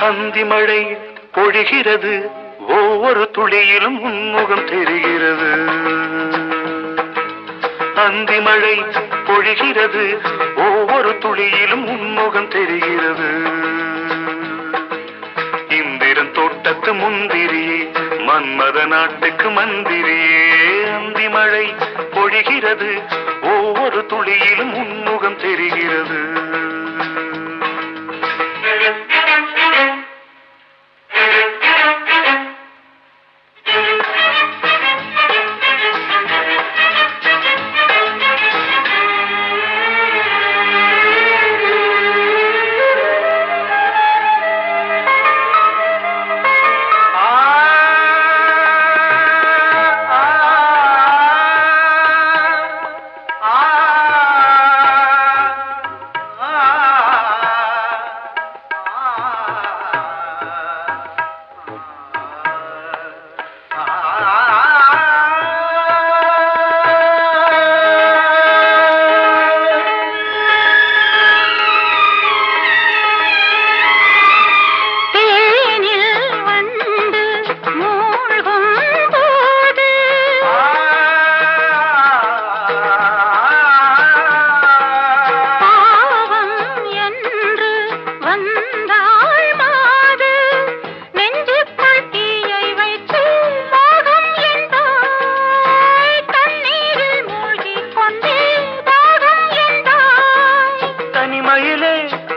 அந்தி மழை பொழிகிறது, ஒவ்வொரு துளியிலும் உன்முகம் தெரிகிறது. அந்தி மழை பொழிகிறது, ஒவ்வொரு துளியிலும் உன்முகம் தெரிகிறது. இந்திரன் தோட்டத்து முந்திரியே, மன்மத நாட்டுக்கு மந்திரியே. அந்தி மழை பொழிகிறது, ஒவ்வொரு துளியிலும் உன்முகம் தெரிகிறது.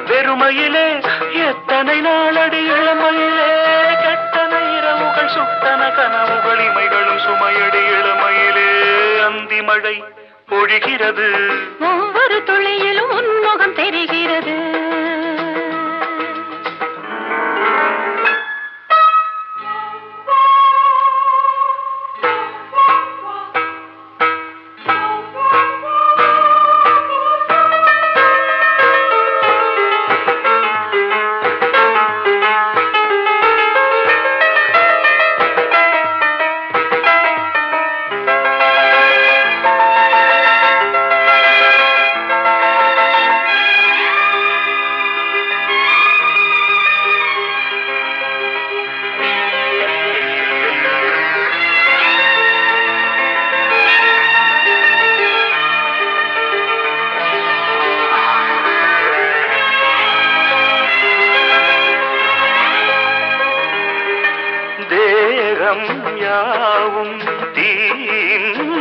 வெறுமையிலே எத்தனை நாளடி இளமையிலே, கெட்டன இரவுகள் சுட்டன கனவுகள் இமைகளும் சுமையடி இளமையிலே. அந்தி மழை பொழிகிறது, ஒவ்வொரு துளியிலும் உன்முகம் தெரிகிறது. யாவும் தீந்தாகம்,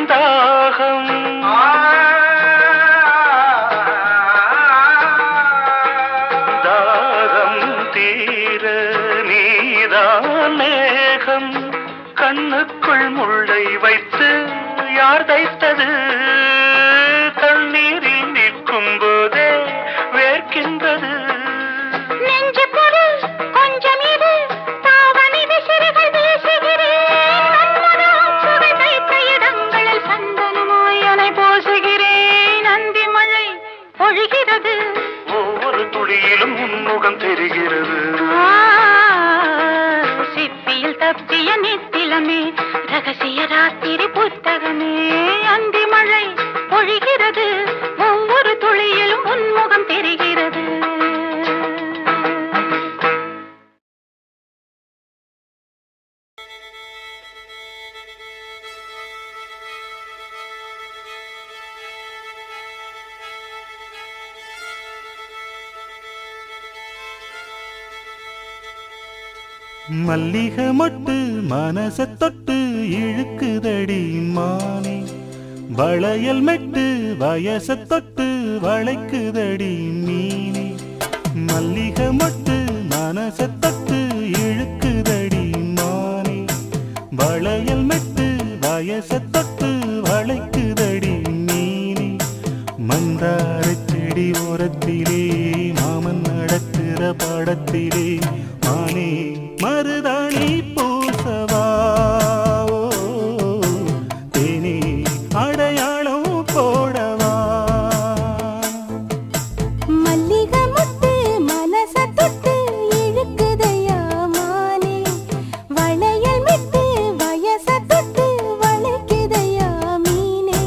தாகம் தீர நீதான் மேகம். கண்ணுக்குள் முள்ளை வைத்து யார் தைத்தது, தண்ணீரில் நிற்கும் போதே வேர்க்கின்றது. ஒவ்வொரு துளியிலும் உன்முகம் தெரிகிறது. சிப்பியில் தப்பிய நித்திலமே, ரகசிய ராத்திரி புத்தகமே. அந்தி மழை பொழிகிறது, ஒவ்வொரு துளியிலும் உன்முகம் தெரிகிறது. மல்லிகை மொட்டு மனச தொட்டு இழுக்குதடி மானே, வளையல் மெட்டு வயச தொட்டு வளைக்குதடி மீனே. நடத்துற பாடத்திலே மானே மருதாணி பூசவா ஓ, தேனே அடையாளம் போடவா மல்லிகை முத்து மனச தொட்டு இழுக்குதையா மானே வளையல் மிட்டு வயச தொட்டு வளைக்குதையா மீனே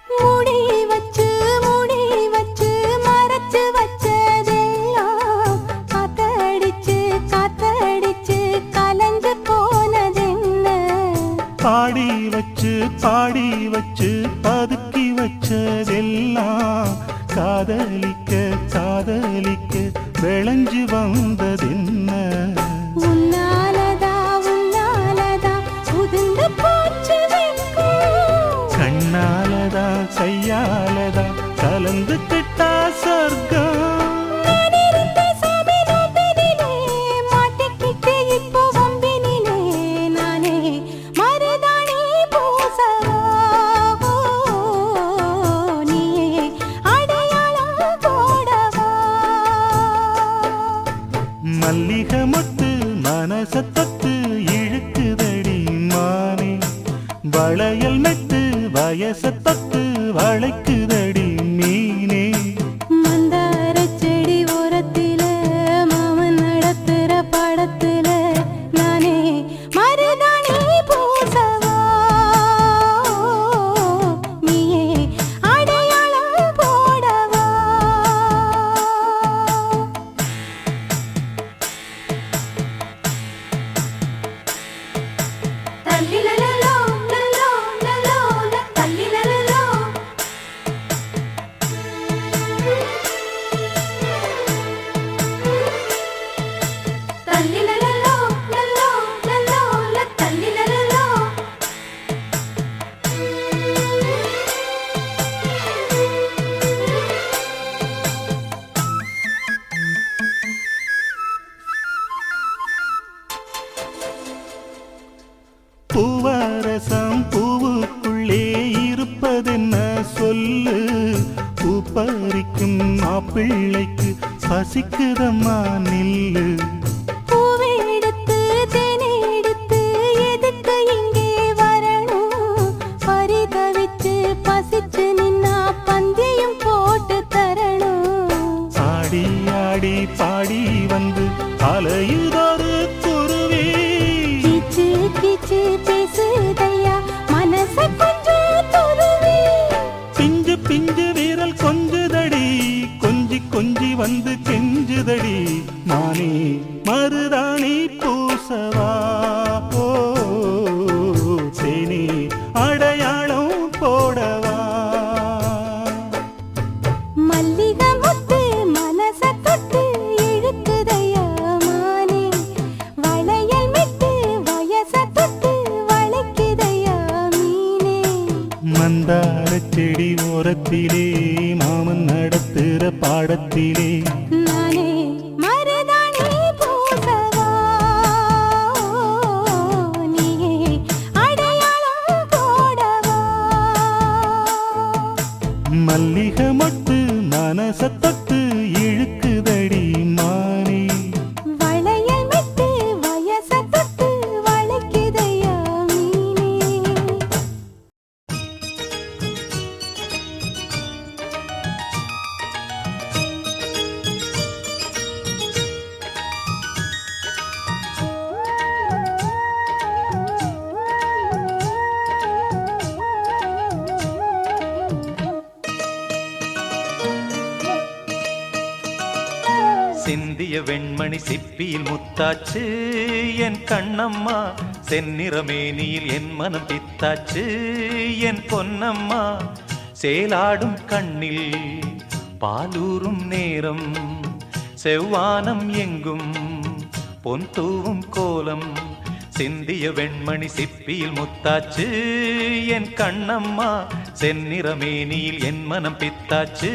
மூடி வச்சு மறைச்சு வச்சதெல்லாம் காத்தடிச்சு காத்தடிச்சு கலஞ்சு போனதென்ன பாடி வச்சு பதுக்கி வச்சதெல்லாம் காதலிக்க காதலிக்க விளைஞ்சு வந்ததென்ன உன்னாலதா உதிர்ந்து போச்சு வெட்கம் கண்ணாலதா கையாலதா கலந்து கிட்டா சொர்க்கம் நான் இருந்த சாமி நோம்பினிலே மாட்டிக்கிட்டு இப்போ வம்பினிலே நானே மருதாணி பூசவா நீயே அடையாளம் போடவா மல்லிகை மொட்டு மனச தொட்டு இழுக்குதடி மானே வளையல் மெட்டு வயச தொட்டு வளைக்குதடி மீனே மந்தாரச் செடி ஓரத்தில மாமன் நடத்துற படத்துல நானே மருதாணி பூசவா நீயே அடையாளம் போடவா தல்லிலலலோ லலோ லலோ தல்லிலலலோ தல்லிலலலோ லலோ லலோ தல்லிலலலோ பூவரசம் பூவுக்குள்ளே இருப்பதென்ன சொல்லு பூ பறிக்கும் மாப்பிள்ளைக்கு பசிக்குதம்மா நில்லு பூவை எடுத்து தேனை எடுத்து எதுக்கு இங்கே வரணும் பரிதவிச்சு பசிச்சு நின்னா பந்தியும் போட்டு தரணும் ஆடி ஆடி பாடி வந்து அலையுதொரு குருவி கீச்சு கீச்சு பேசுதையா மனச கொஞ்சம் துருவி பிஞ்சு பிஞ்சு வீரல் கொஞ்சுதடி கொஞ்சி கொஞ்சி வந்து கெஞ்சுதடி மானே மருதாணி பூசவா ஓ தேனே அடையாளம் போடவா மல்லிகை முத்து மனச தொட்டு இழுக்குதையா மானே வளையல் மிட்டு வயச தொட்டு வளைக்குதையா மீனே மந்தாரச் செடி ஓரத்திலே மாமன் நடத்துற பாடத்திலே நானே மருதாணி பூசவா நீயே அடையாளம் போடவா மல்லிகை மொட்டு மனச தொட்டு இழுக்குதடி மானே வளையல் மிட்டு வயச தொட்டு வளைக்குதையா மீனே சிந்திய வெண்மணி சிப்பியில் முத்தாச்சு என் கண்ணம்மா செந்நிறமேனியில் என் மனம் பித்தாச்சு என் பொன்னம்மா சேலாடும் கண்ணில் பாலூரும் நேரம் செவ்வானம் எங்கும் பொன் தூவும் கோலம் சிந்திய வெண்மணி சிப்பியில் முத்தாச்சு என் கண்ணம்மா, செந்நிறமேனியில் என் மனம் பித்தாச்சு.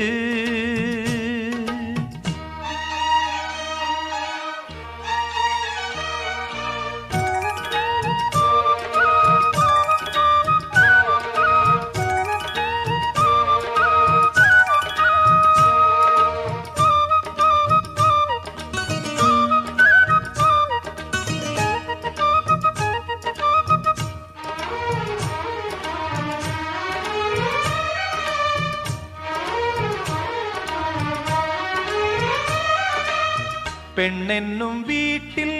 பெண்ணென்னும் வீட்டில்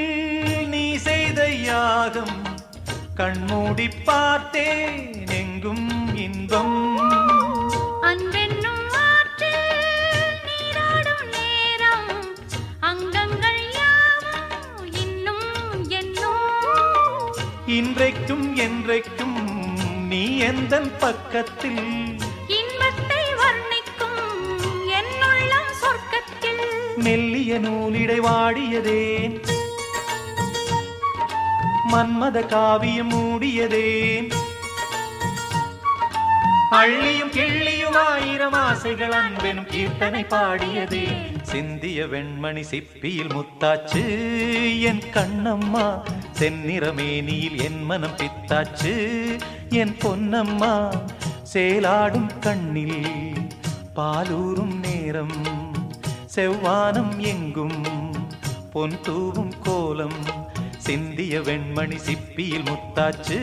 நீ செய்த யாகம், கண்மூடி பார்த்தேன் எங்கும் இன்பம். அன்பென்னும் ஆற்றில் நீராடும் நேரம், அங்கங்கள் யாவும் இன்னும் என்னும். இன்றைக்கும் என்றைக்கும் நீ எந்தன் பக்கத்தில், இன்பத்தை வர்ணிக்கும் என்னுள்ளம் சொர்க்கத்தில். மெல்லிய நூலிடை வாடியதேன், மன்மத காவியம் மூடியதேன். அள்ளியும் கிள்ளியும் ஆயிரம் ஆசைகள் அன்பெனும் கீர்த்தனை பாடியதே. சிந்திய வெண்மணி சிப்பியில் முத்தாச்சு என் கண்ணம்மா, செந்நிறமேனியில் என் மனம் பித்தாச்சு என் பொன்னம்மா. சேலாடும் கண்ணில் பாலூரும் நேரம், செவ்வானம் எங்கும் பொன் தூவும் கோலம். சிந்திய வெண்மணி சிப்பியில் முத்தாச்சு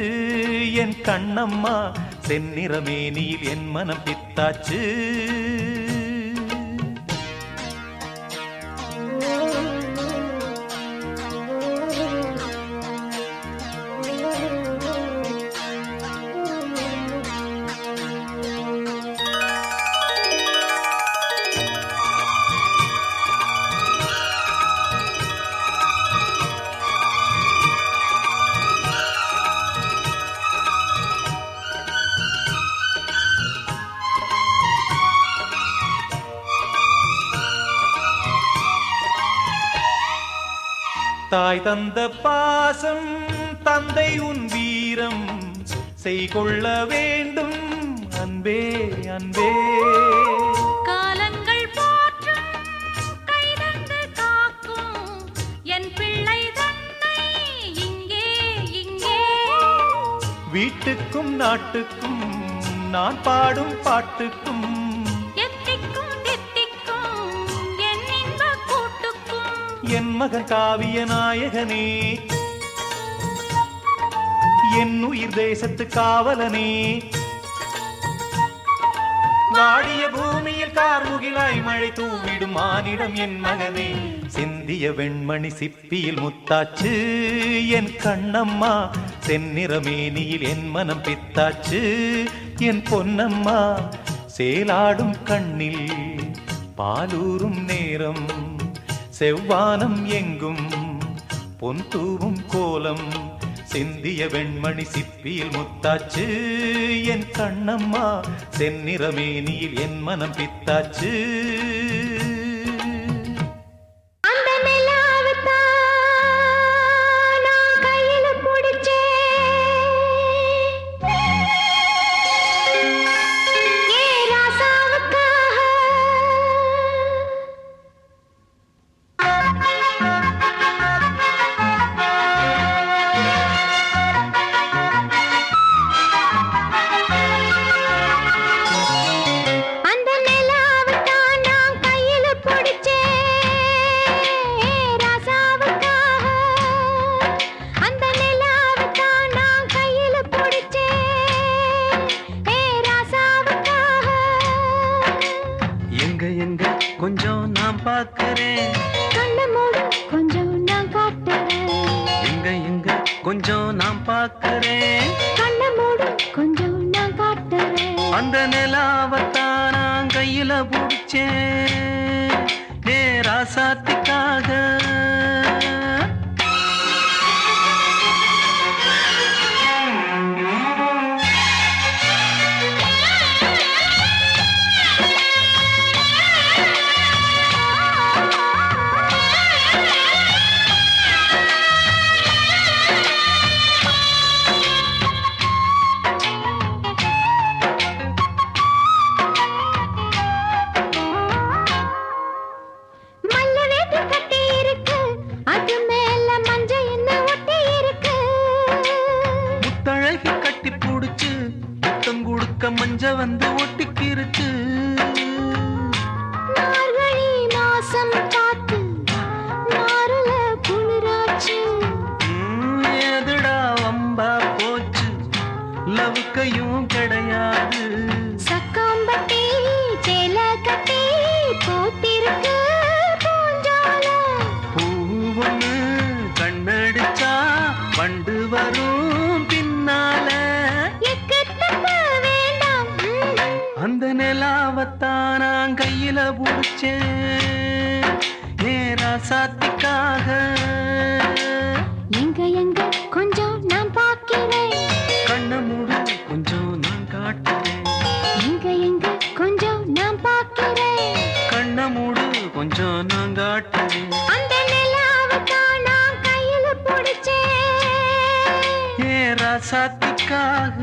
என் கண்ணம்மா, செந்நிறமேனியில் என் மனம் பித்தாச்சு. தாய் தந்த பாசம் தந்தை உன் வீரம், செய்கொள்ள வேண்டும் அன்பே அன்பே. காலங்கள் போற்றும் கைதந்து காக்கும் என் பிள்ளை தன்னை இங்கே இங்கே. வீட்டுக்கும் நாட்டுக்கும் நான் பாடும் பாட்டுக்கும், எத்திக்கும் தித்திக்கும் என் இன்ப கூட்டுக்கும். என் மகன் காவிய நாயகனே, என் உயிர் தேசத்து காவலனே. வாடிய பூமியில் கார்முகிலாய் மழை தூவிடும் மானிடம் என் மகனே. சிந்திய வெண்மணி சிப்பியில் முத்தாச்சு என் கண்ணம்மா, செந்நிறமேனியில் என் மனம் பித்தாச்சு என் பொன்னம்மா. சேலாடும் கண்ணில் பாலூரும் நேரம், செவ்வானம் எங்கும் பொன் தூவும் கோலம். சிந்திய வெண்மணி சிப்பியில் முத்தாச்சு என் கண்ணம்மா, செந்நிறமேனியில் என் மனம் பித்தாச்சு. அந்த நிலாவுத்தான் நான் கையில பிடிச்சேன், ஏ ராசாவுக்காக. அந்த நிலாவுத்தான் நான் கையில பிடிச்சேன், ஏ ராசாவுக்காக. அந்த நிலாவுத்தான் நான் கையில பிடிச்சேன், ஏ ராசாவுக்காக. எங்க எங்க கொஞ்சம் நான் பார்க்கிறேன், கண்ணை மூடு கொஞ்சம் நான் காட்டுறேன், எங்க எங்க கொஞ்சம் நான் பார்க்கிறேன். கண்ணை மூடு கொஞ்சம் நான் காட்டுறேன். அந்த நிலாவத்தான் நான் கையில பிடிச்சேன், ஏ ராசாத்திக்காக. நெஞ்ச வந்து ஒட்டிக்கிருச்சு. மார்கழி மாசம் காத்து நாருல குளிராச்சு. எதுடா வம்பா போச்சு, லவுக்கையும் கிடையாது. சக்காம்பட்டி சேல கட்டி போத்திருக்கு பூஞ்சால. பூவொன்னு கண்ணடிச்சா வண்டு வரும் பின்னால. எக்கத்தப்ப வேண்டாம். அந்த நிலாவத்தான் நான் கையில புடிச்சேன் ஏன் ராசாத்திக்காக. எங்க எங்க கொஞ்சம் நான் பார்க்கிறேன். கண்ண மூடு கொஞ்சம் நான் காட்டுறேன். எங்க எங்க கொஞ்சம் நான் பார்க்கிறேன். கண்ண மூடு கொஞ்சம் நான் காட்டுறேன். அந்த நிலாவைத்தான் நான் கையில பிடிச்சேன் ஏன் ராசாத்திக்காக.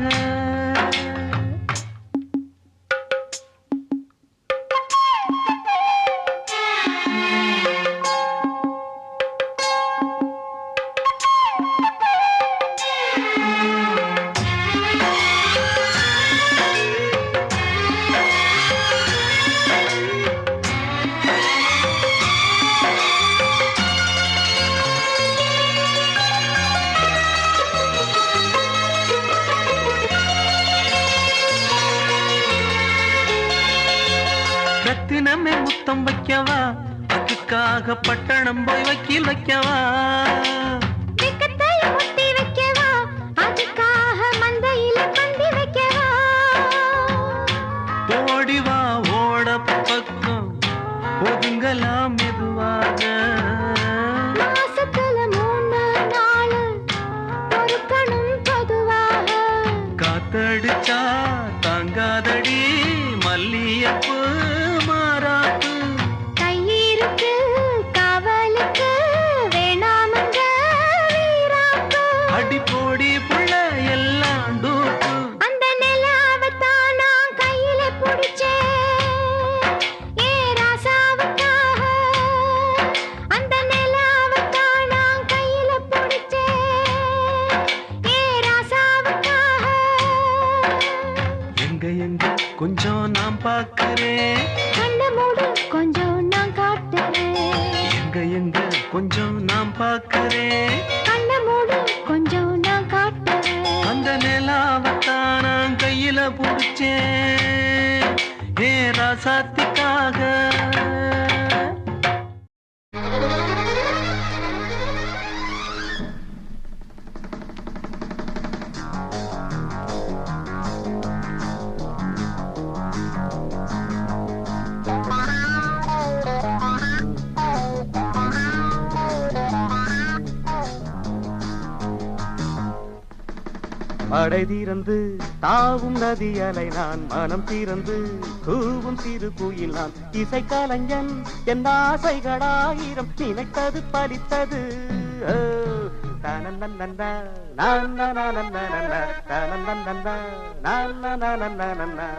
ரத்தினமே முத்தம் வைக்கவா, அதுக்காக பட்டணம் போய் வக்கீல் வைக்கவா. வெக்கத்தை முட்டி வைக்கவா, அதுக்காக மந்தையில பந்தி வைக்கவா. ஓடிவா ஓட பக்கம் ஒதுங்கலாம் மெதுவாக. மாசத்துல 3 நாள் பொறுக்கணும் பொதுவாக. காத்தடிச்சா தாங்காதடி மல்லியப்பு மாறாப்பு. கையிருக்கு காவலுக்கு வேணாமங்க வீராப்பு. அடி போடி புள்ள எல்லாம் டூப்பு. அந்த நிலாவைத்தான் நான் கையில பிடிச்சேன் ஏ ராசாவுக்காக. அந்த நிலாவைத்தான் நான் கையில பிடிச்சேன் ஏ ராசாவுக்காக. எங்க எங்க கொஞ்சம் நான் பார்க்கிறேன். கண்ண மூடு கொஞ்சம் நான் காட்டுறேன். எங்க எங்க கொஞ்சம் நான் பார்க்கிறேன். கண்ண மூடு கொஞ்சம் நான் காட்டுறேன். அந்த நிலாவத்தான் நான் கையில புடிச்சேன் ஏன் ராசாத்திக்காக. மடை தீரந்து தாவும் நதி அலை நான், மனம் தீரந்து கூவும் சிறு குயில் நான். இசை கலைஞன் என் ஆசைகளாயிரம் நினைத்தது பலித்தது. தனநன்னன்னா, நானநன்னன்னா, தனநன்னன்னா, நானநன்னன்னா.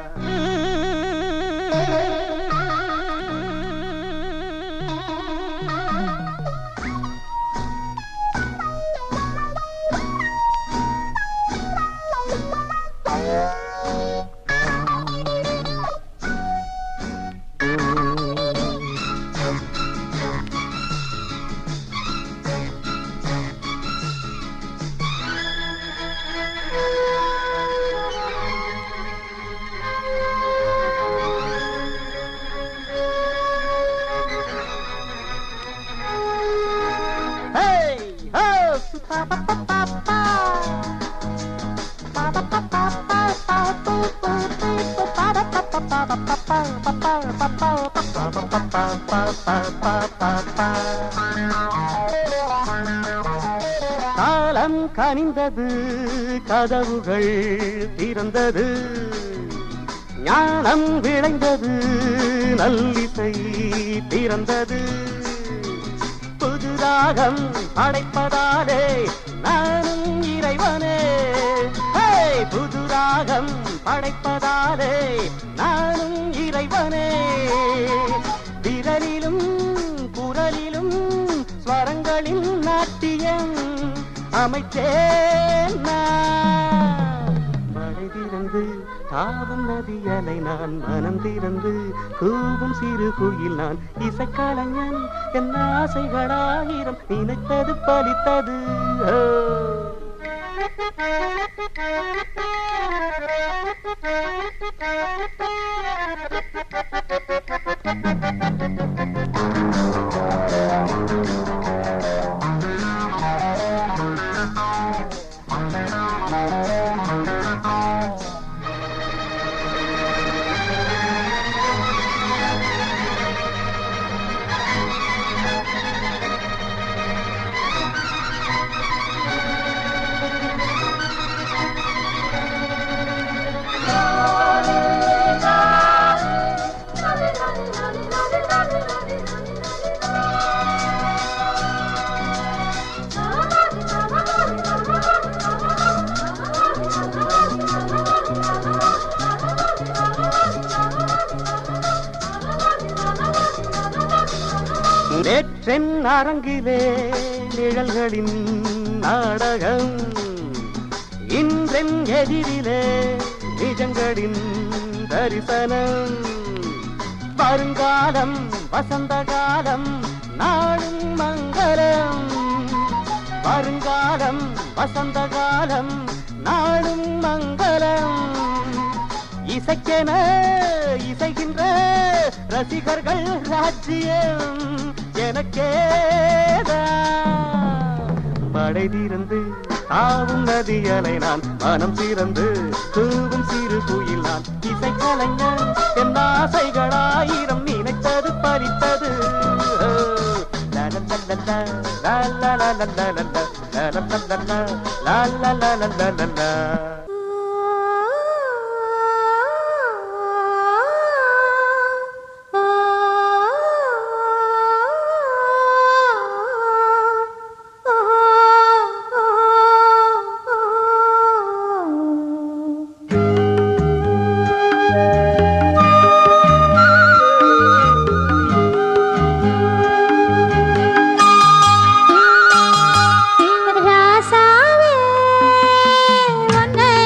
காலம் கனிந்தது, கதவுகள் திறந்தது, ஞானம் விளைந்தது, நல்லிசை பிறந்தது. புதுராகம் படைப்பதாலே நானும் இறைவனே, புதுராகம் படைப்பதாலே நானும் இறைவனே. விரலிலும் குரலிலும் ஸ்வரங்களின் நாட்டியம் அமைச்சேன் நான். மழை திறந்து தாவும் நதியலை நான் மனம் திறந்து கூவும் சிறு குயில் நான் இசைக்கலைஞன் என் ஆசைகளாயிரம் நினைத்தது பலித்தது நேற்றென் அரங்கிலே நிழல்களின் நாடகம் இன்றென் எதிரிலே நிஜங்களின் தரிசனம் வருங்காலம் வசந்த காலம் நாளும் மங்களம் வருங்காலம் வசந்த காலம் நாளும் மங்களம் இசைக்கென இசைகின்ற ரசிகர்கள் ராஜ்யம் எனக்கேதான் மழை திறந்து ஆவும் நதியலை நான் மனம் திறந்து கூவும் சிறு குயில் நான் இசைக்கலைஞன் என் ஆசைகளாயிரம் நினைத்தது பறித்தது ராசாவே உன்னை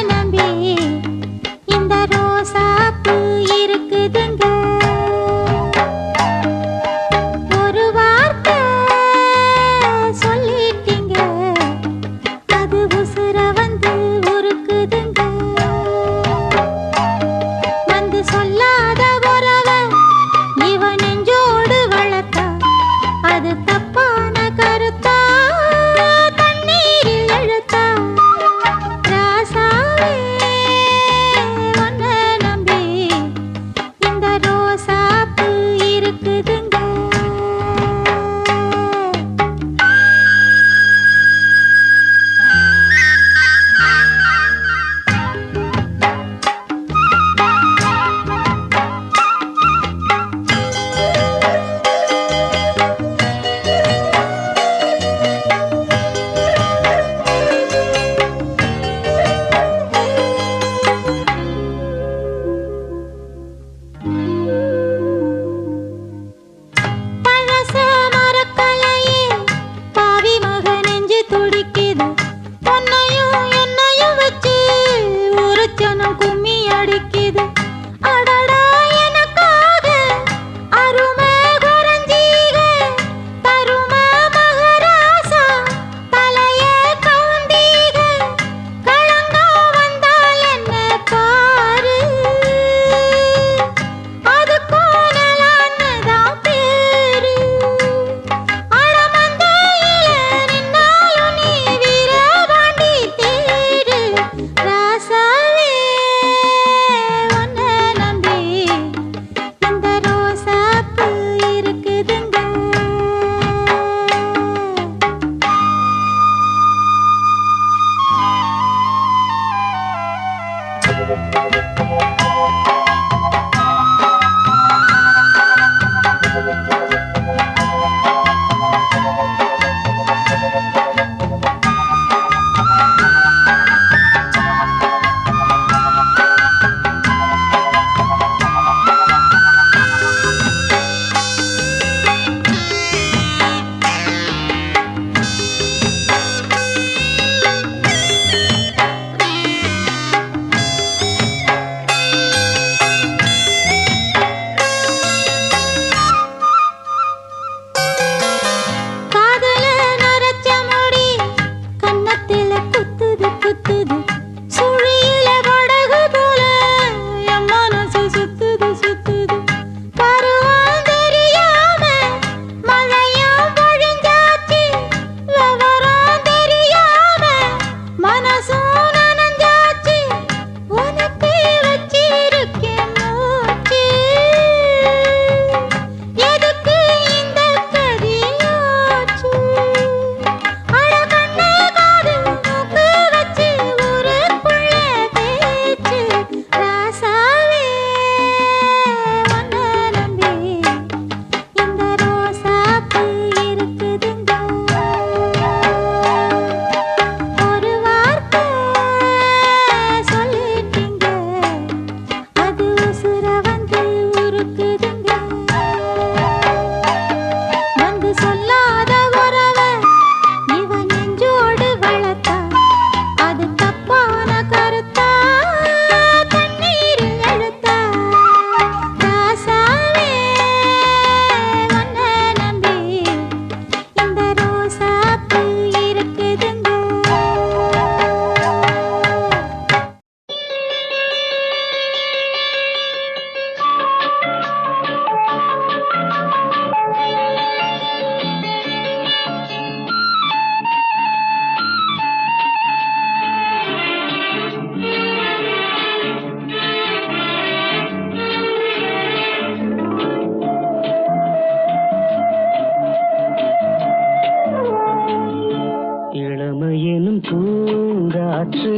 பூங்காற்று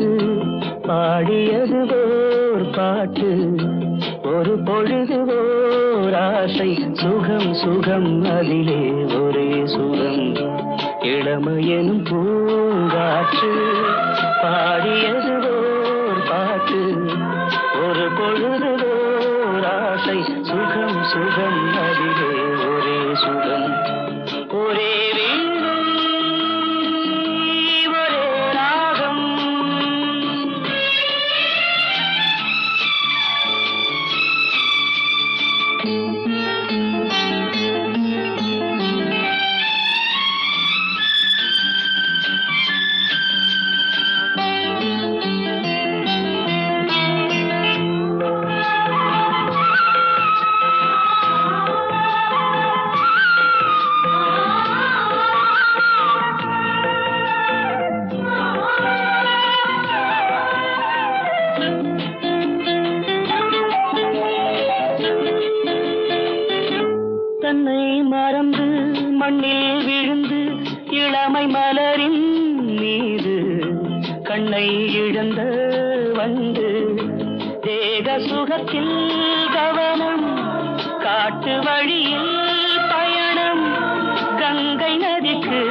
பாடியது ஓர் பாட்டு ஒரு பொழுது ஓர் ஆசை சுகம் சுகம் அதிலே ஒரே சுகம் இளமையெனும் பூங்காற்று பாடியது ஓர் பாட்டு ஒரு பொழுது ஓர் ஆசை சுகம் சுகம் அதிலே ஒரே சுகம் ஒரே வீணை ஒரே ராகம் தன்னை மறந்து மண்ணில் விழுந்து இளமை மலரின் மீது கண்ணை இழந்த வந்து தேக சுகத்தில் கவனம் காட்டு வழியில் பயணம் கங்கை நதிக்கு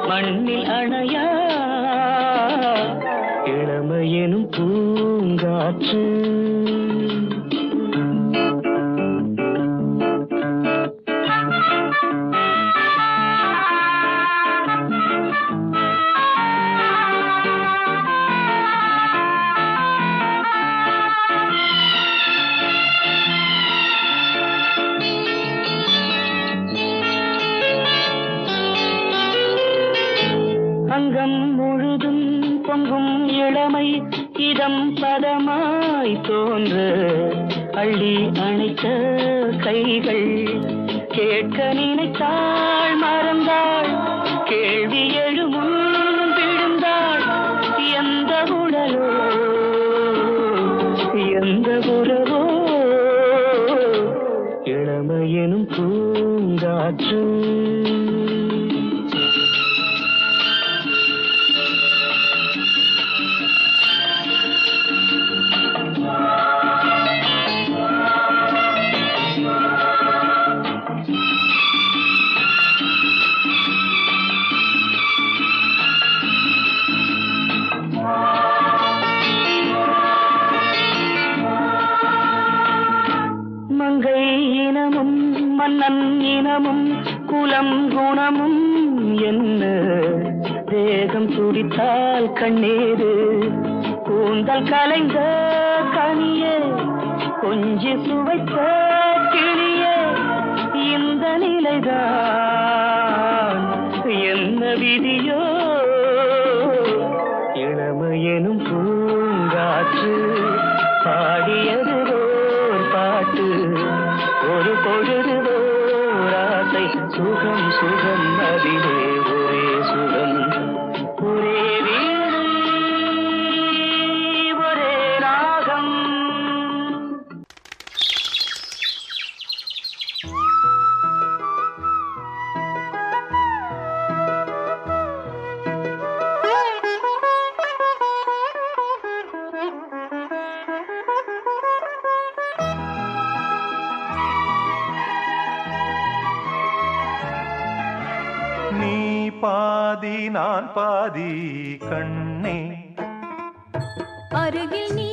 மண்ணில் அணையா இளமையெனும் பூங்காற்று அங்கம் முழுதும் பொங்கும் இளமை இதம் பதமாய் தோன்ற அள்ளி அணைத்த கைகள் கேட்க நினைத்தாள் மறந்தாள் கேள்வி எழுமுன் விழுந்தாள் எந்த உடலோ எந்த உறவோ இளமையெனும் பூங்காற்று மங்கை இனமும் மன்னன் இனமும் குலம் குணமும் என்ன தேகம் துடித்தால் கண்ணீரு கூந்தல் கலைந்த கனியே கொஞ்சி சுவைத்த கிளியே இந்த நிலைதான் என்ன விதியோ இளமையெனும் பூங்காற்று பாடியது ஓர் பாட்டு ஒரு பொழுது ஓர் ஆசை சுகம் சுகம் அதிலே ஒரே சுகம் ஒரே வீணை ஒரே ராகம் நீ பாதி நான் பாதி கண்ணே அருகில் நீ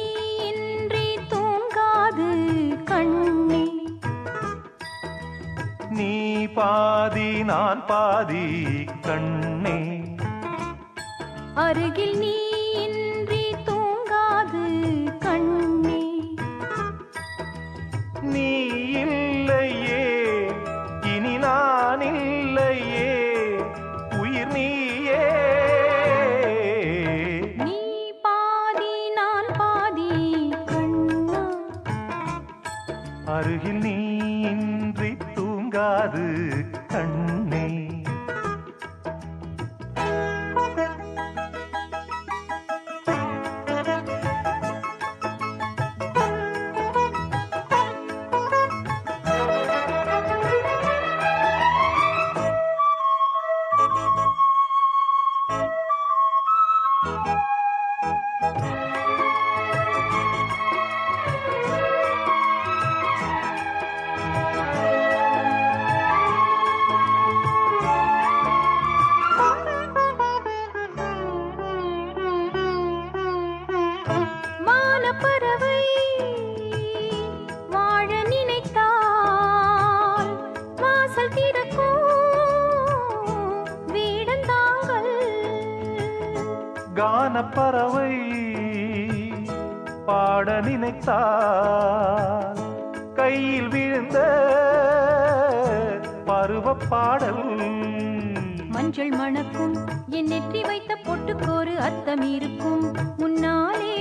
இன்றி தூங்காது கண்ணே நீ பாதி நான் பாதி கண்ணே அருகில் நீ இன்றி தூங்காது கண்ணே நீ இல்லையே இனி நான் இல்லையே உயிர் நீயே நீ பாதி நான் பாதி கண்ணா அருகில் நீ இன்றி தூங்காது கண்ணே வானப்பறவை வாழ நினைத்தால் வாசல் திறக்கும் வீடந்தாங்கள். கானப்பறவை பாட நினைத்தால் கையில் விழுந்த பருவப் பாடல். மஞ்சள் மணக்கும் என் நெற்றி வைத்த பொட்டுக்கோரு அர்த்தம் இருக்கும் முன்னாலே.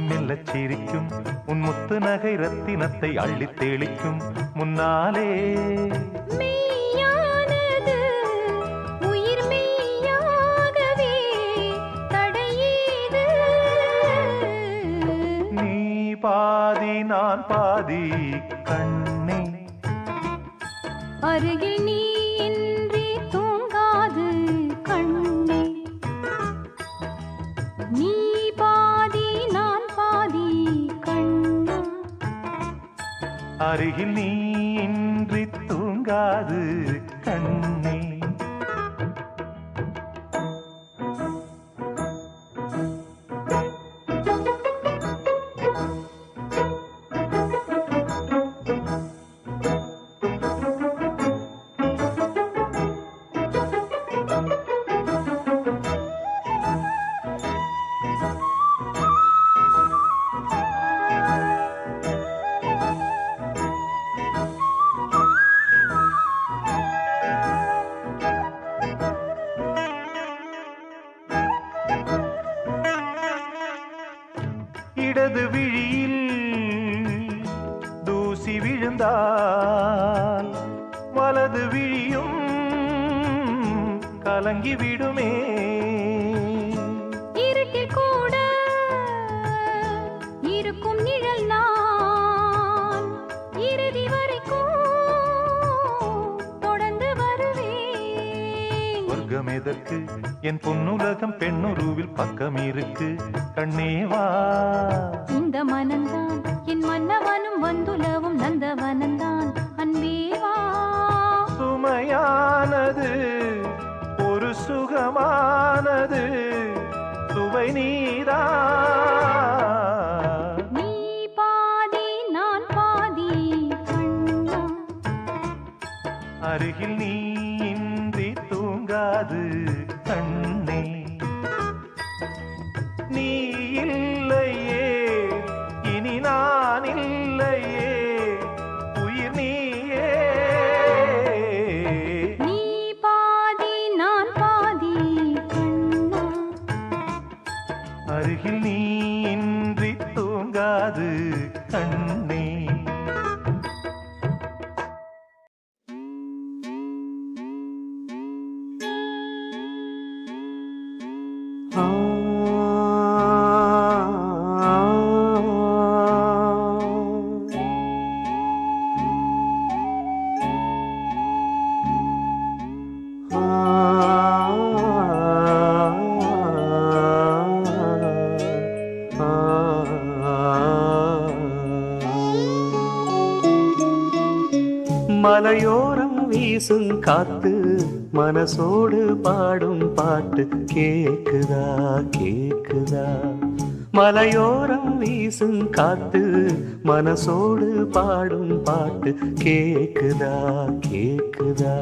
மெல்லச் சிரிக்கும் உன் முத்து நகை ரத்தினத்தை அள்ளித் தெளிக்கும் முன்னாலே. மெய்யானது உயிர் மெய்யாகவே தடையேது. நீ பாதி நான் பாதி கண்ணே. அருகில் நீ இன்றி தூங்காது கண்ணே. நீ பாதி நான் பாதி கண்ணா. அருகில் நீ இன்றி தூங்காது கண்ணே. இடது விழியில் தூசி விழுந்தால் வலது விழியும் கலங்கி விடுமே. இருட்டில் கூட இருக்கும் நிழல் நான் இறுதி வரைக்கும் தொடர்ந்து வருவேன். சொர்க்கம் எதற்கு என் பொன்னுலகம் பெண்ணுருவில் பக்கம் இருக்கு கண்ணேவா. இந்த மனந்தான் என் மன்னவனும் வந்துலவும் நந்தவனந்தான் அன்பேவா. சுமையானது ஒரு சுகமானது சுவை நீரா. நீ பாதி நான் பாதி கண்ணா. அருகில் நீ இன்றி தூங்காது கண்ணே. நீ இல்லையே இனி நான் இல்லையே உயிர் நீயே. நீ பாதி நான் பாதி கண்ணா. அருகில் நீ இன்றி தூங்காது கண்ணே. மலையோரம் வீசும் காத்து மனசோடு பாடும் பாட்டு கேக்குதா கேக்குதா. மலையோரம் வீசும் காத்து மனசோடு பாடும் பாட்டு கேக்குதா கேக்குதா.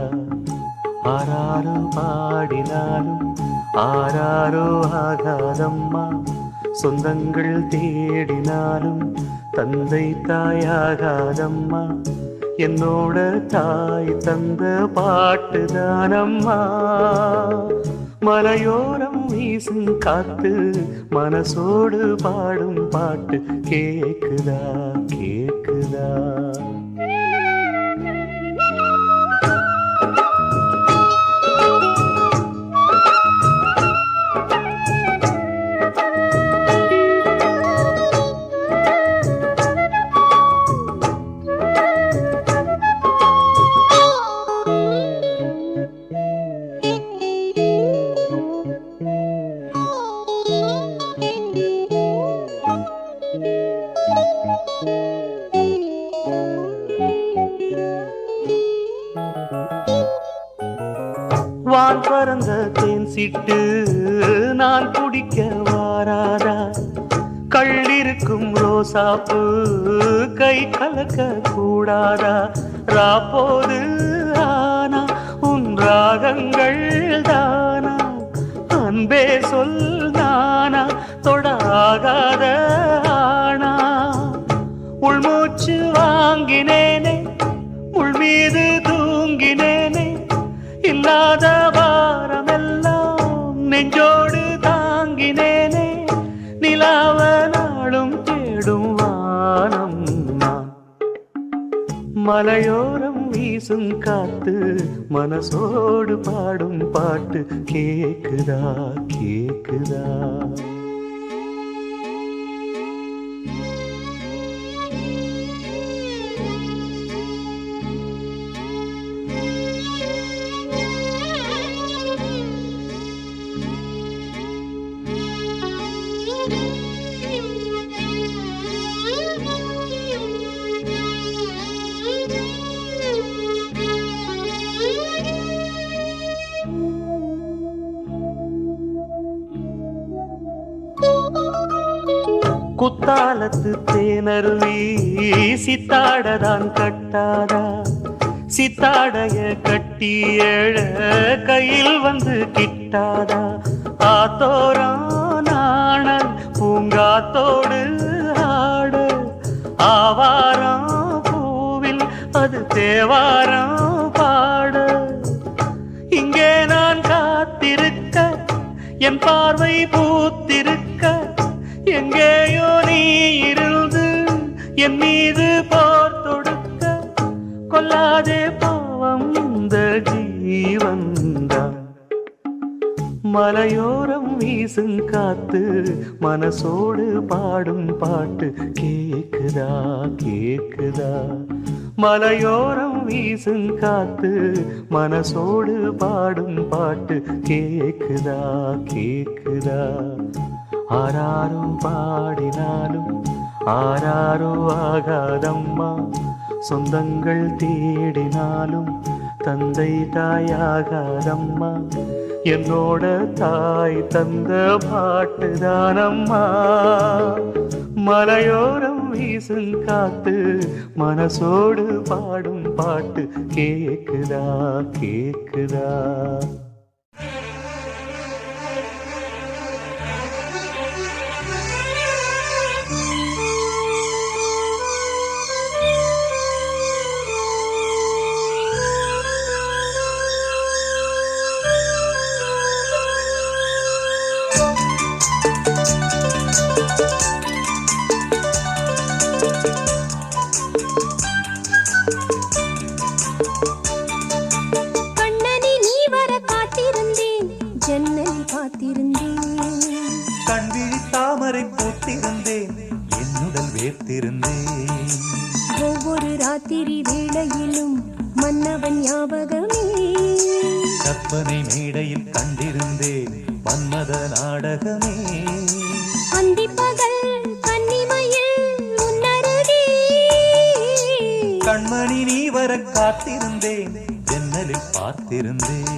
ஆராரோ பாடினாலும் ஆராரோ ஆகாதம்மா. சொந்தங்கள் தேடினாலும் தந்தை தாயாகாதம்மா. என்னோட தாய் தந்த பாட்டுதானம்மா. மலையோரம் வீசும் காத்து மனசோடு பாடும் பாட்டு கேக்குதா கேக்குதா. தீட்டு நான் குடிக்க வாராதா கள்ளிருக்கும் ரோசாப்பு கை கலக்க கூடாதா ராப்போது ஆனா உன் ராகங்கள் தானா அன்பே சொல் நானா தொடாகாத ஆனா உள்மூச்சு வாங்கினேனே உள் மீது தூங்கினேனே இல்லாத வாரமெல்லாம் நெஞ்சோடு தாங்கினேனே நிலாவ நாளும் தேடும் வானம் நான் மலையோரம் வீசும் காத்து மனசோடு பாடும் பாட்டு கேக்குதா கேக்குதா குத்தாலத்து தேனருவி சித்தாடதான் கட்டாதா சித்தாடைய கட்டி எழ கையில் வந்து கிட்டாதா ஆத்தோரான பூங்காத்தோடு ஆட ஆவாரம் பூவில் அது தேவாரம் பாட இங்கே நான் காத்திருக்க என் பார்வை பூத்திருக்க எங்கேயோ நீ இருந்து என் மீது போர் தொடுக்க கொல்லாதே பாவம் இந்த ஜீவன்தான் மலையோரம் வீசும் காத்து மனசோடு பாடும் பாட்டு கேக்குதா கேக்குதா மலையோரம் வீசும் காத்து மனசோடு பாடும் பாட்டு கேக்குதா கேக்குதா ஆராரும் பாடினாலும் ஆராரோ ஆகாதம்மா சொந்தங்கள் தேடினாலும் தந்தை தாயாகாதம்மா என்னோட தாய் தந்த பாட்டுதானம்மா மலையோரம் வீசும் காத்து மனசோடு பாடும் பாட்டு கேக்குதா கேக்குதா ஒவ்வொரு ராத்திரி வேளையிலும் மன்னவன் ஞாபகமே கற்பனை மேடையில் கண்டிருந்தேன் மன்மத நாடகமே அந்திப்பகல் கன்னிமையில் முன்னருகே கண்மணி நீ வர காத்திருந்தேன் ஜன்னலில் பார்த்திருந்தேன்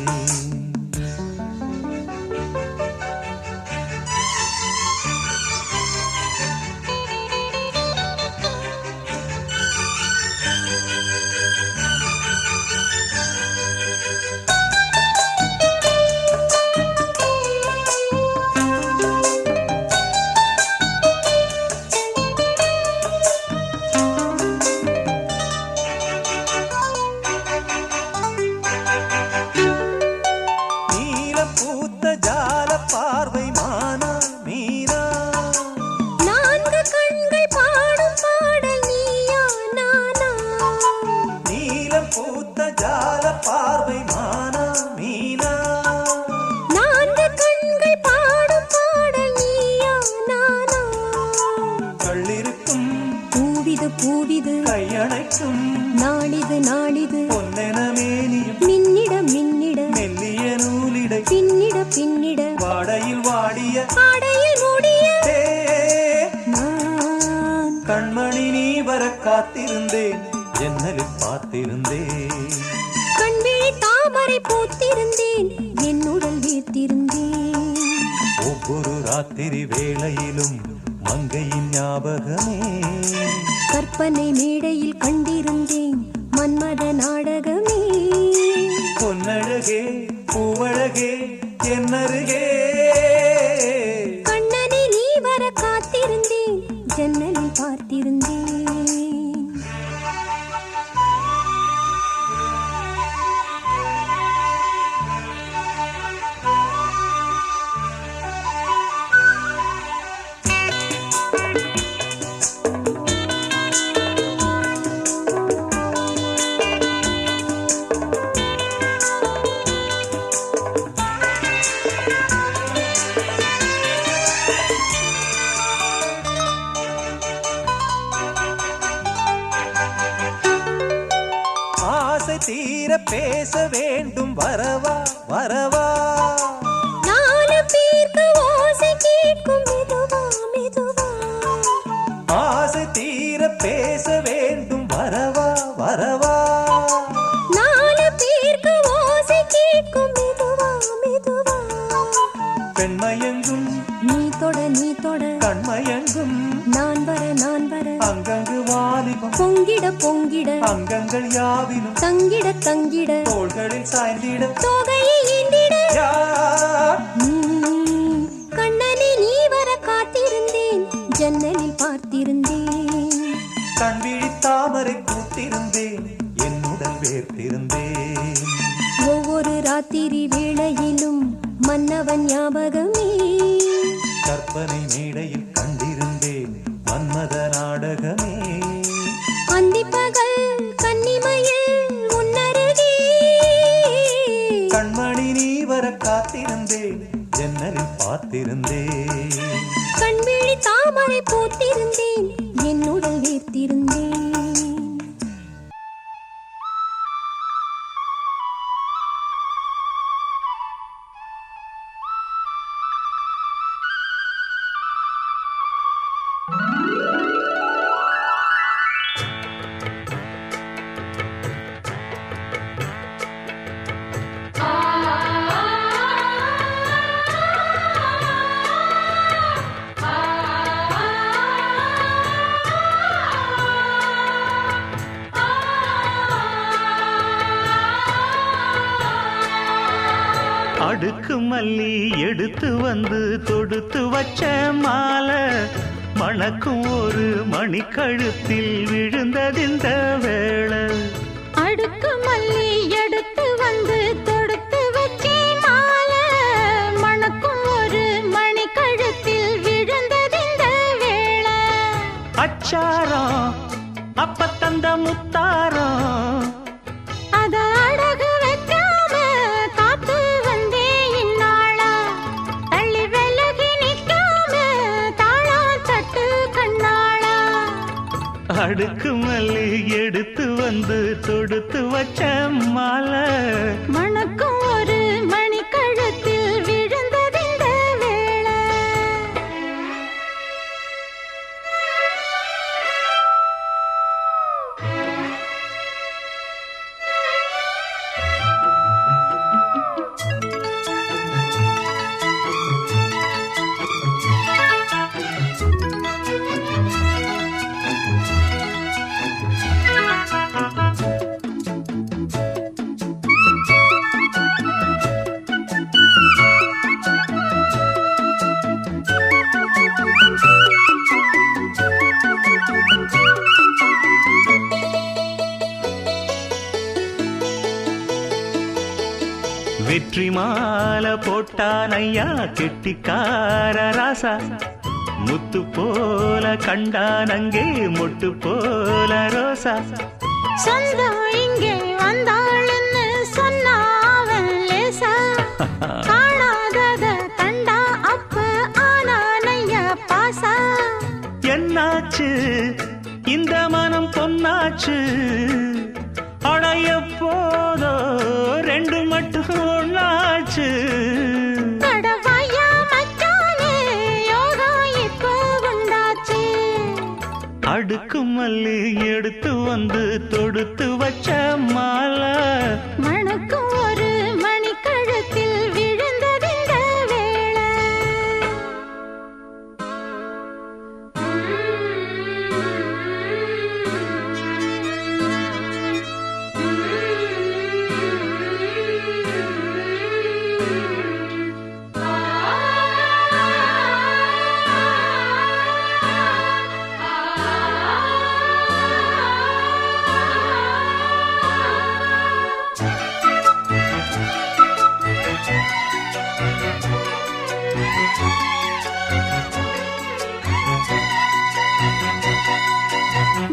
பூவிது கையணைக்கும் நாளிது நாளிது பொன்னெனமேனியும் மின்னிட மின்னிட மெல்லிய நூலிடை பின்னிட பின்னிட வாடையில் வாடிய ஆடையில் மூடிய நான் கண்மணி நீ வர காத்திருந்தேன் ஜன்னலில் பார்த்திருந்தேன் கண்விழி தாமரை பூத்திருந்தேன் என் உடல் வீர்த்திருந்தேன் ஒவ்வொரு ராத்திரி வேளையிலும் மங்கையின் ஞாபகமே. கற்பனை மேடையில் கண்டிருந்தேன் மன்மத நாடகமே. பொன்னழகே பூவழகே என்னருகே. கண்ணனை நீ வர காத்திருந்தேன் ஜன்னலில் பார்த்திருந்தேன். தீர பேச வேண்டும் வரவா வரவா. நாலு பேருக்கு ஓசை கேட்கும் மெதுவா மெதுவா. ஆசை தீர பேச வேண்டும் வரவா வரவா. நாலு பேருக்கு ஓசை கேட்கும் மெதுவா மெதுவா. பெண்மயங்கும் நீ தொட கண்மயங்கும் நான் வர அங்கங்கு வாலிபம் பொங்கிட பொங்கிட அங்கங்கள் யாவினும் தங்கிட தோள்களில் சாய்ந்திட தோகையை ஏந்திட. யார் கண்ணனை நீ வர காத்திருந்தேன் ஜன்னலில் பார்த்திருந்தேன். கண்விழி தாமரை பூத்திருந்தேன் என்னுடன் வேர்த்திருந்தேன். ஒவ்வொரு ராத்திரி வேளையிலும் மன்னவன் ஞாபகமே. கற்பனை மேடையில் கண்டிருந்தேன் மன்மத நாடகமே. அந்திப்பகல் கன்னிமையில் உன்னருகே. கண்மணி நீ வர காத்திருந்தேன் ஜன்னலில் பார்த்திருந்தேன். கண்விழி தாமரை பூத்திருந்தேன் என்னுடன் வேர்த்திருந்தேன். அடுக்கு மல்லி எடுத்து வந்து தொடுத்து வச்ச மாலை மணக்கும் ஒரு மணிக்கழுத்தில் விழுந்ததிந்த வேளை. அடுக்கு மல்லி எடுத்து வந்து தொடுத்து வச்சே மாலை மணக்கும் ஒரு மணி கழுத்தில் விழுந்ததிந்த வேளை. அச்சாரம் அப்ப தந்த முத்தாரம் அத அழகு வைக்காம காத்து வந்தே இந்நாளா. தள்ளி விலகி நிற்காம தாளா தட்டு கண்ணாளா. அடுக்கு மல்லி எடுத்து வந்து தொடுத்து வச்ச மாலை மணக்கும் ஒரு மணி கழுத்தில் விழுந்ததிந்த வேளை. வெற்றி மாலை போட்டான் ஐயா கெட்டிக்கார ராசா. முத்து போல கண்டான் அங்கே மொட்டு போல ரோசா. சொந்தம் இங்கே வந்தாள்னு சொன்னாவன் லேசா. காணாதத கண்டா அப்ப ஆனானையா பாசா. என்னாச்சு இந்த மனம் பொன்னாச்சு அடைய போதோ ரெண்டு மட்டும் ஒண்ணாச்சு. கடவாயா மச்சானே யோகா இப்போ உண்டாச்சு. அடுக்கு மல்லி எடுத்து வந்து தொடுத்து வச்ச மாலை மணக்கும் ஒரு மணி கழுத்தில் விழுந்ததிந்த வேளை.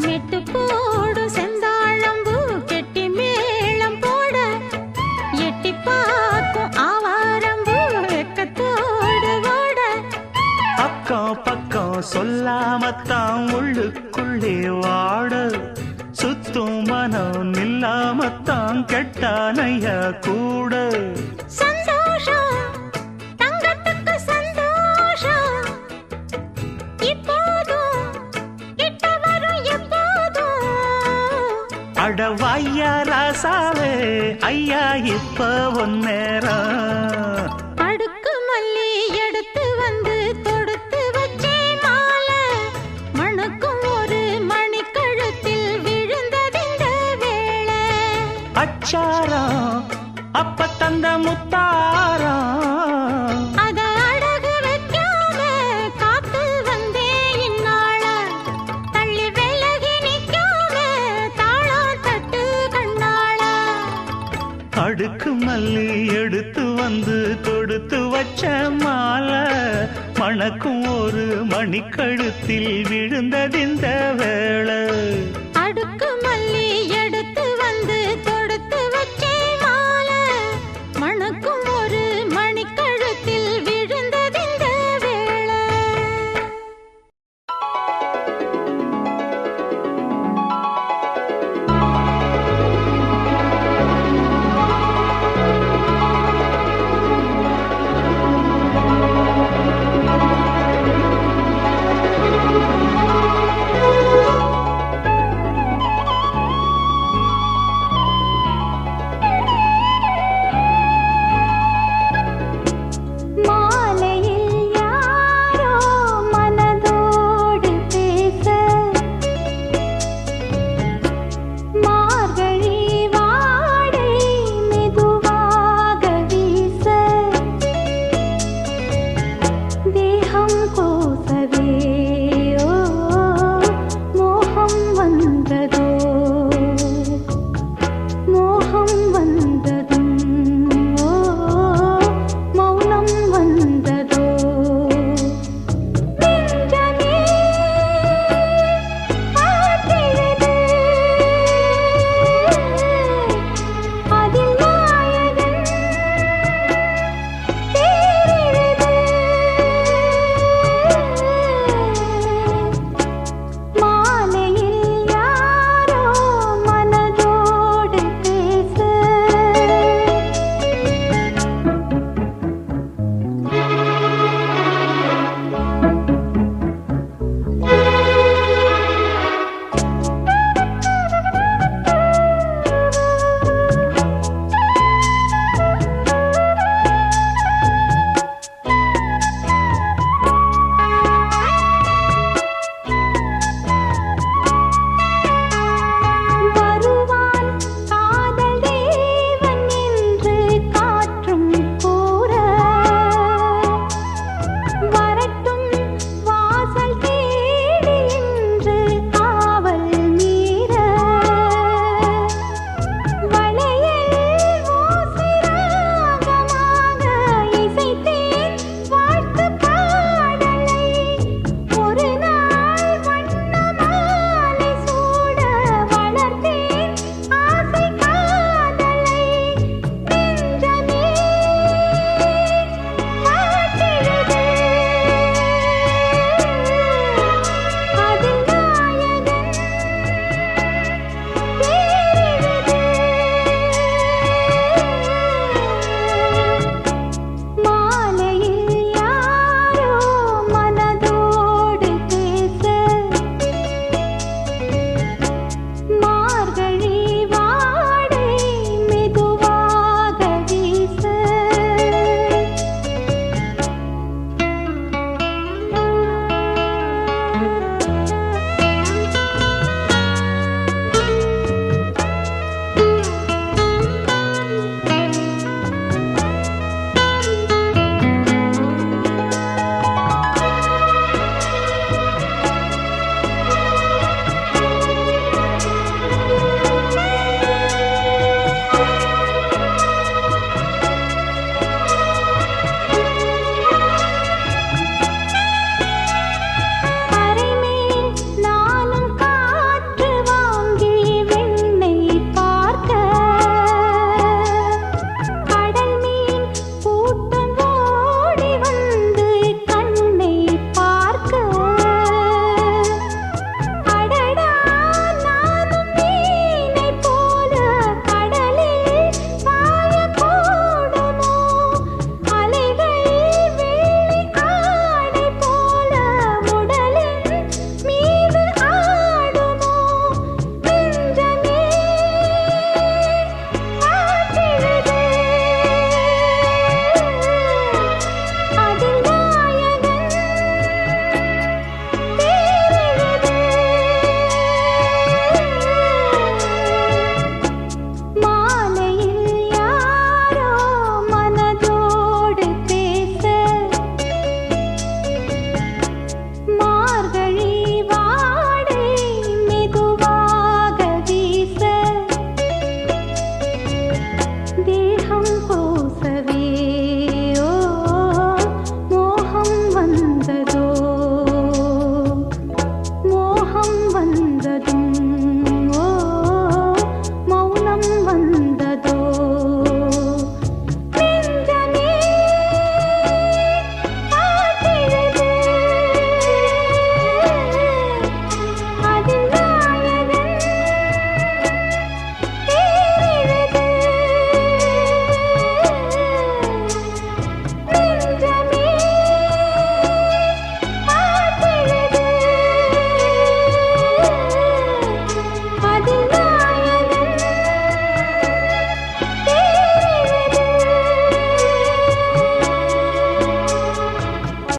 மெட்டு போடு செந்தாழம்பூ கெட்டி மேளம் போட எட்டி பார்க்கும் ஆவாரம்பூ வெக்கத்தோடு ஓட அக்கம் பக்கம் சொல்லாமத்தான் உள்ளுக்குள்ளே வாட சுத்தும் மனம் நில்லாமத்தான் கெட்டானையா கூட சந்தோஷம் தங்கத்துக்கு சந்தோஷம் இப்போதும் கிட்ட வரும் எப்போதும் அடவாய்யா ராசாவே ஐயா இப்ப ஒன்னேரம் அடுக்கு மல்லி எடுத்து வந்து தொடுத்து வச்சே மாலை மணக்கும் ஒரு மணிக்கழுத்தில் விழுந்ததிந்த வேளை அச்சாரம் அப்ப தந்த முத்தாரம் அத அடகு வைக்காம காத்து வந்தே இந்நாள தள்ளி விலகி நிக்காம தாளம் தட்டு கண்ணாள அடுக்கு மல்லி எடுத்து வந்து தொடுத்து வச்ச மாலை மணக்கும் ஒரு மணிக்கழுத்தில் விழுந்ததிந்த வேளை அடுக்கு மல்லி எடுத்து வந்து